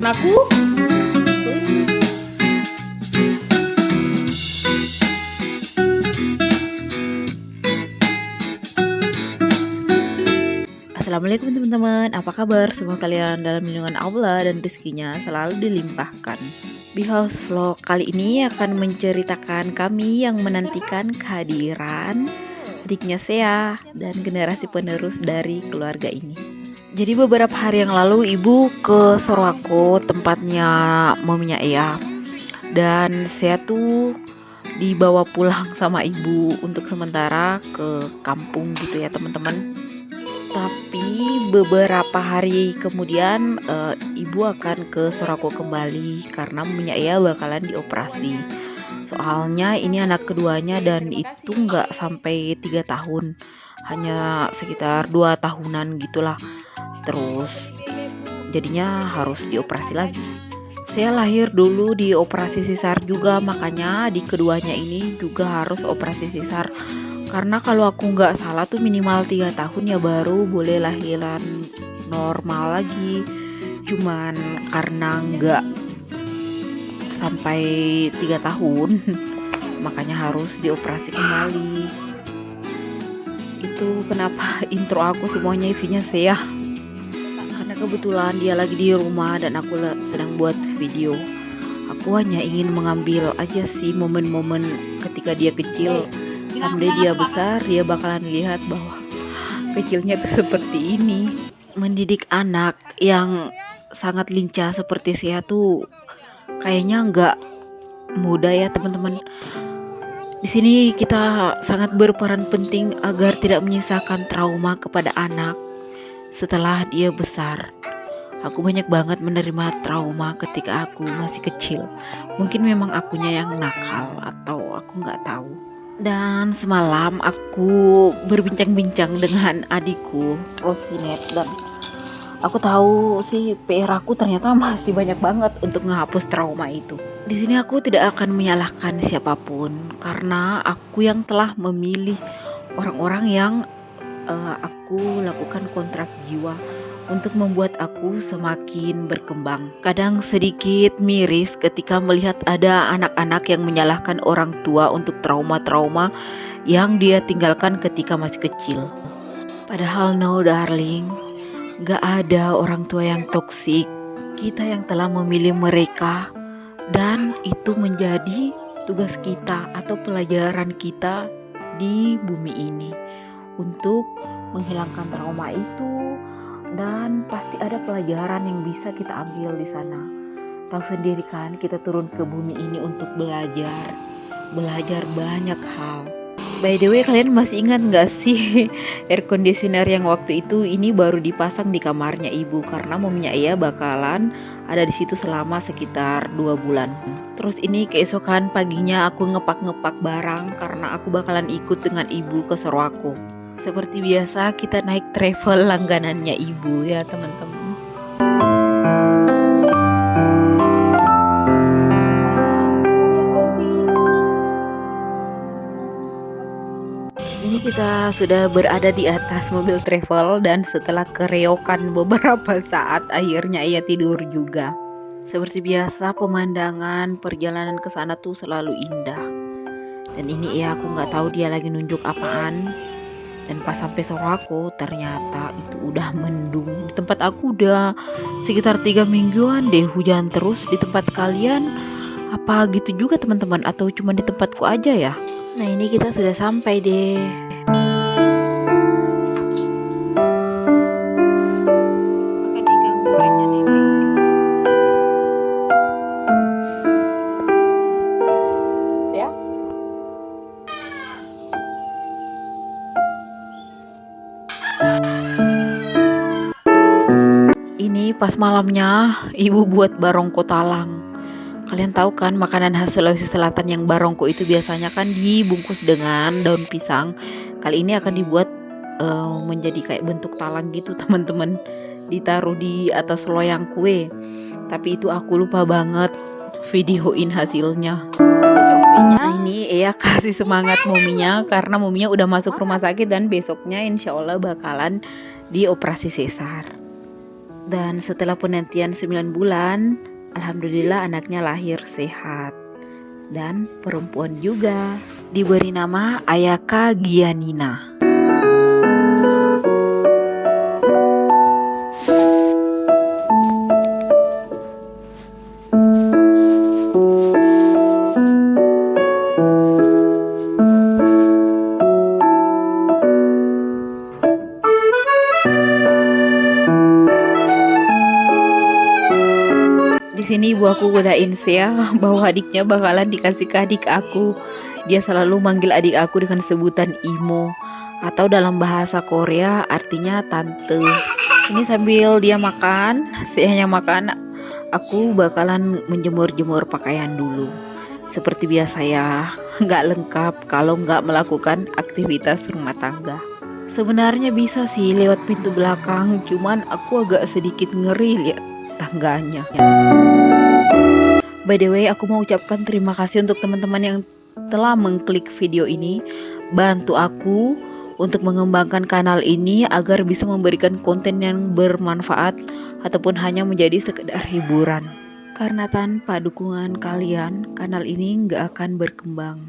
Anakku. Assalamualaikum teman-teman, apa kabar? Semoga kalian dalam lindungan Allah dan rezekinya selalu dilimpahkan. Behouse Vlog kali ini akan menceritakan kami yang menantikan kehadiran adiknya Sea dan generasi penerus dari keluarga ini. Jadi beberapa hari yang lalu ibu ke Sorowako, tempatnya maminya Ea, dan Sea tuh dibawa pulang sama ibu untuk sementara ke kampung gitu ya teman-teman. Tapi beberapa hari kemudian ibu akan ke Sorowako kembali karena maminya Ea bakalan dioperasi. Soalnya ini anak keduanya dan itu nggak sampai 3 tahun, hanya sekitar 2 tahunan gitulah. Terus jadinya harus dioperasi lagi. Saya lahir dulu di operasi sesar juga, makanya di keduanya ini juga harus operasi sesar. Karena kalau aku nggak salah tuh minimal 3 tahun ya baru boleh lahiran normal lagi. Cuman karena nggak sampai 3 tahun makanya harus dioperasi kembali. Itu kenapa intro aku semuanya isinya Sea. Karena kebetulan dia lagi di rumah dan aku sedang buat video. Aku hanya ingin mengambil aja sih momen-momen ketika dia kecil. Sampai dia besar, dia bakalan lihat bahwa kecilnya tuh seperti ini. Mendidik anak yang sangat lincah seperti Sea tuh kayaknya nggak mudah ya teman-teman. Di sini kita sangat berperan penting agar tidak menyisakan trauma kepada anak setelah dia besar. Aku banyak banget menerima trauma ketika aku masih kecil. Mungkin memang akunya yang nakal atau aku nggak tahu. Dan semalam aku berbincang-bincang dengan adikku Rosinet dan aku tahu sih PR aku ternyata masih banyak banget untuk menghapus trauma itu. Di sini aku tidak akan menyalahkan siapapun karena aku yang telah memilih orang-orang yang aku lakukan kontrak jiwa untuk membuat aku semakin berkembang. Kadang sedikit miris ketika melihat ada anak-anak yang menyalahkan orang tua untuk trauma-trauma yang dia tinggalkan ketika masih kecil. Padahal no darling, gak ada orang tua yang toksik. Kita yang telah memilih mereka dan itu menjadi tugas kita atau pelajaran kita di bumi ini untuk menghilangkan trauma itu. Dan pasti ada pelajaran yang bisa kita ambil di sana. Tahu sendiri kan kita turun ke bumi ini untuk belajar banyak hal. By the way, kalian masih ingat nggak sih air conditioner yang waktu itu ini baru dipasang di kamarnya ibu karena maminya Ea bakalan ada di situ selama sekitar 2 bulan. Terus ini keesokan paginya aku ngepak-ngepak barang karena aku bakalan ikut dengan ibu ke Sorowako. Seperti biasa kita naik travel langganannya ibu ya teman-teman. Ini kita sudah berada di atas mobil travel dan setelah kereokan beberapa saat akhirnya ia tidur juga. Seperti biasa pemandangan perjalanan ke sana tuh selalu indah. Dan ini ya aku nggak tahu dia lagi nunjuk apaan. Dan pas sampai Sorowako ternyata itu udah mendung. Di tempat aku udah sekitar 3 mingguan deh hujan terus. Di tempat kalian apa gitu juga teman-teman atau cuma di tempatku aja ya? Nah ini kita sudah sampai deh. Ini pas malamnya ibu buat barongko talang. Kalian tahu kan makanan khas Sulawesi Selatan yang barongko itu biasanya kan dibungkus dengan daun pisang. Kali ini akan dibuat menjadi kayak bentuk talang gitu teman-teman. Ditaruh di atas loyang kue. Tapi itu aku lupa banget videoin hasilnya. Nah, ini Ea kasih semangat mominya karena mominya udah masuk rumah sakit dan besoknya insya Allah bakalan dioperasi sesar. Dan setelah penantian 9 bulan, alhamdulillah anaknya lahir sehat. Dan perempuan juga, diberi nama Ayaka Gianina. Di sini ibu aku godain saya bahwa adiknya bakalan dikasih ke adik aku. Dia selalu manggil adik aku dengan sebutan Imo, atau dalam bahasa Korea artinya tante. Ini sambil dia makan, sayanya makan, aku bakalan menjemur-jemur pakaian dulu. Seperti biasa ya, nggak lengkap kalau nggak melakukan aktivitas rumah tangga. Sebenarnya bisa sih lewat pintu belakang, cuman aku agak sedikit ngeri lihat tangganya. By the way, aku mau ucapkan terima kasih untuk teman-teman yang telah mengklik video ini, bantu aku untuk mengembangkan kanal ini agar bisa memberikan konten yang bermanfaat ataupun hanya menjadi sekedar hiburan. Karena tanpa dukungan kalian, kanal ini nggak akan berkembang.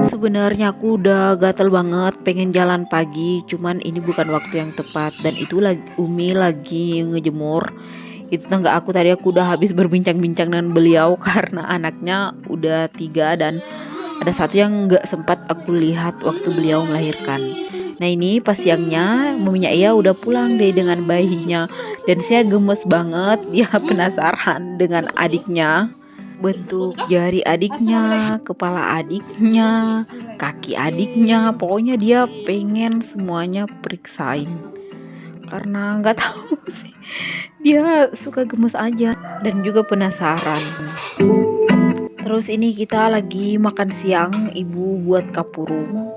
Sebenarnya aku udah gatel banget pengen jalan pagi, cuman ini bukan waktu yang tepat. Dan itu Umi lagi ngejemur. Itu tangga aku tadi, aku udah habis berbincang-bincang dengan beliau karena anaknya udah 3 dan ada satu yang nggak sempat aku lihat waktu beliau melahirkan. Nah ini pas siangnya maminya Iya udah pulang deh dengan bayinya, dan saya gemes banget. Dia penasaran dengan adiknya, bentuk jari adiknya, kepala adiknya, kaki adiknya, pokoknya dia pengen semuanya periksain karena nggak tahu sih, dia suka gemes aja dan juga penasaran. Terus ini kita lagi makan siang, ibu buat kapurung,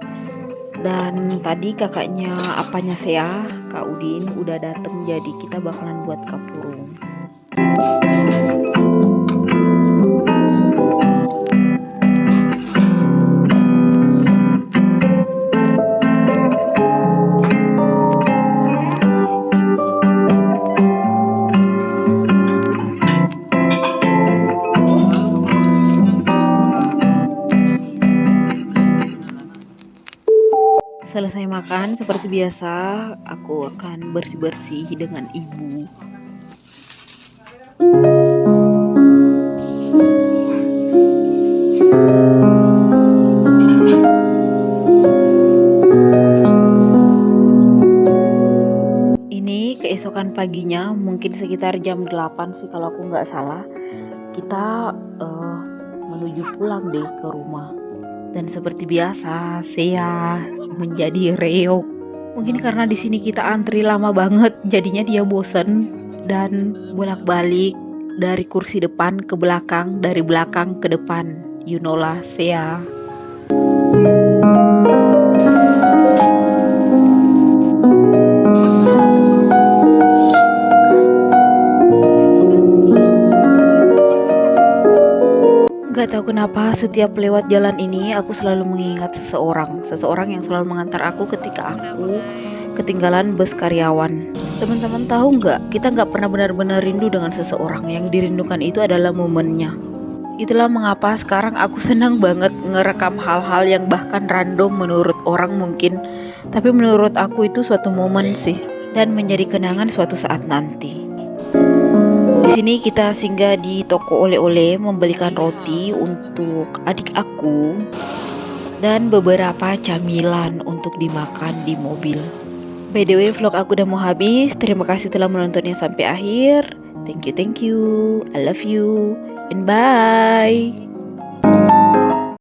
dan tadi kakaknya apanya saya, Kak Udin udah dateng, jadi kita bakalan buat kapurung. Selesai makan, seperti biasa, aku akan bersih-bersih dengan ibu. Ini keesokan paginya, mungkin sekitar jam 8 sih kalau aku nggak salah, kita menuju pulang deh ke rumah. Dan seperti biasa, saya menjadi reog. Mungkin karena di sini kita antri lama banget, jadinya dia bosen dan bolak-balik dari kursi depan ke belakang, dari belakang ke depan. You know lah, saya. Gak tahu kenapa setiap lewat jalan ini aku selalu mengingat seseorang yang selalu mengantar aku ketika aku ketinggalan bus karyawan. Teman-teman tahu nggak, kita nggak pernah benar-benar rindu dengan seseorang, yang dirindukan itu adalah momennya. Itulah mengapa sekarang aku senang banget ngerekam hal-hal yang bahkan random menurut orang mungkin, tapi menurut aku itu suatu momen sih, dan menjadi kenangan suatu saat nanti. Di sini kita singgah di toko oleh-oleh membelikan roti untuk adik aku dan beberapa camilan untuk dimakan di mobil. By the way, vlog aku udah mau habis. Terima kasih telah menontonnya sampai akhir. Thank you. I love you and bye.